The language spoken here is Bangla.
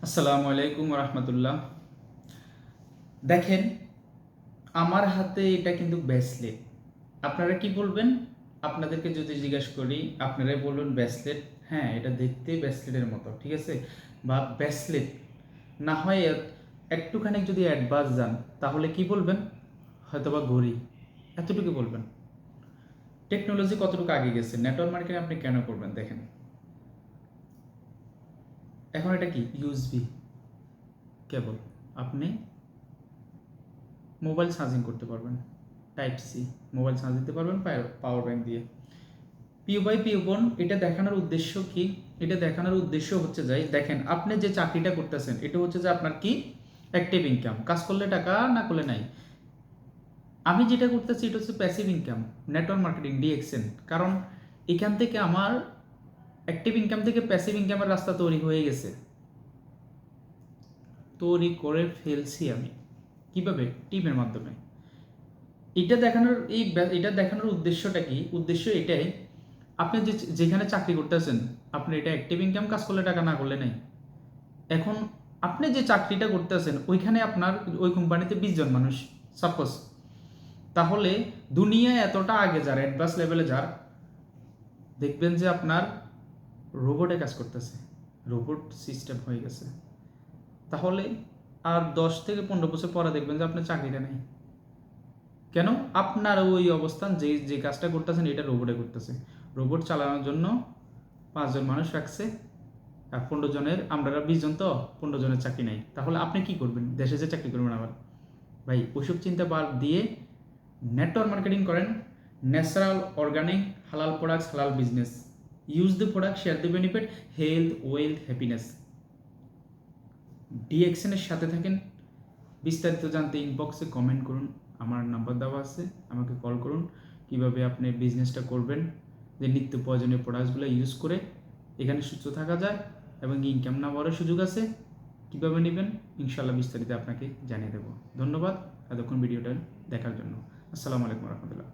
আসসালামু আলাইকুম রহমতুল্লাহ। দেখেন, আমার হাতে এটা কিন্তু ব্রেসলেট। আপনারা কি বলবেন? আপনাদেরকে যদি জিজ্ঞেস করি, আপনারাই বলবেন ব্রেসলেট। হ্যাঁ, এটা দেখতে ব্রেসলেটের মতো, ঠিক আছে, বা ব্রেসলেট না হয় একটুখানি যদি অ্যাডভান্স যান তাহলে কি বলবেন? হয়তোবা ঘড়ি, এতটুকু বলবেন। টেকনোলজি কতটুকু আগে গেছে, নেটওয়ার্ক মার্কেটিং আপনি কেন করবেন? দেখেন, এখন এটা কি ইউএসবি কেবল, আপনি মোবাইল চার্জিং করতে পারবেন, টাইপ সি মোবাইল চার্জ দিতে পারবেন পাওয়ার ব্যাংক দিয়ে। পিউ বাই পিউ বোন, এটা দেখানোর উদ্দেশ্য কি? এটা দেখানোর উদ্দেশ্য হচ্ছে যাই, দেখেন আপনি যে চাকরিটা করতেছেন এটা হচ্ছে যে আপনার কি অ্যাক্টিভ ইনকাম, কাজ করলে টাকা, না করলে নাই। আমি যেটা করতেছি এটা হচ্ছে passive income, network marketing, DXN. কারণ এখান থেকে আমার অ্যাক্টিভ ইনকাম থেকে প্যাসিভ ইনকামের রাস্তা তৈরি হয়ে গেছে, তৈরি করে ফেলছি আমি। কিভাবে? টিমের মাধ্যমে। এটা দেখানোর উদ্দেশ্যটা কি? উদ্দেশ্য এটাই, আপনি যেখানে চাকরি করতেছেন, আপনি এটা অ্যাক্টিভ ইনকাম, কাজ করলে টাকা, না করলে নেই। এখন আপনি যে চাকরিটা করতেছেন ওইখানে আপনার ওই কোম্পানিতে 20 জন মানুষ সাপোজ, তাহলে দুনিয়ায় এতটা আগে যার অ্যাডভান্স লেভেলে যার, দেখবেন যে আপনার রোবটে কাজ করতেছে, রোবট সিস্টেম হয়ে গেছে। তাহলে আর 10 থেকে 15 বছর পরে দেখবেন যে আপনার চাকরিটা নেই। কেন? আপনার ওই অবস্থান, যে যে কাজটা করতেছেন এটা রোবটে করতেছে। রোবট চালানোর জন্য 5 জন মানুষ রাখছে, আর 15 জনের, আমরা 20 জন, তো 15 জনের চাকরি নেই। তাহলে আপনি কি করবেন? দেশে যে চাকরি করবেন আবার? ভাই, ওইসব চিন্তা বাদ দিয়ে নেটওয়ার্ক মার্কেটিং করেন। ন্যাচারাল, অর্গানিক, হালাল প্রোডাক্টস, হালাল business. Use the product, share the benefit, health, wealth, happiness. ডিএক্সএনের সাথে থাকেন। বিস্তারিত জানতে ইনবক্সে কমেন্ট করুন, আমার নাম্বার দেওয়া আছে, আমাকে কল করুন। কিভাবে আপনি বিজনেসটা করবেন, যে নিত্য প্রয়োজনীয় প্রোডাক্টসগুলো ইউজ করে এখানে সুস্থ থাকা যায় এবং ইনকাম না বাড়ার সুযোগ আছে, কীভাবে নেবেন ইনশাল্লাহ বিস্তারিত আপনাকে জানিয়ে দেবো। ধন্যবাদ এতক্ষণ ভিডিওটা দেখার জন্য। আসসালামু আলাইকুম রহমতুল্লাহ।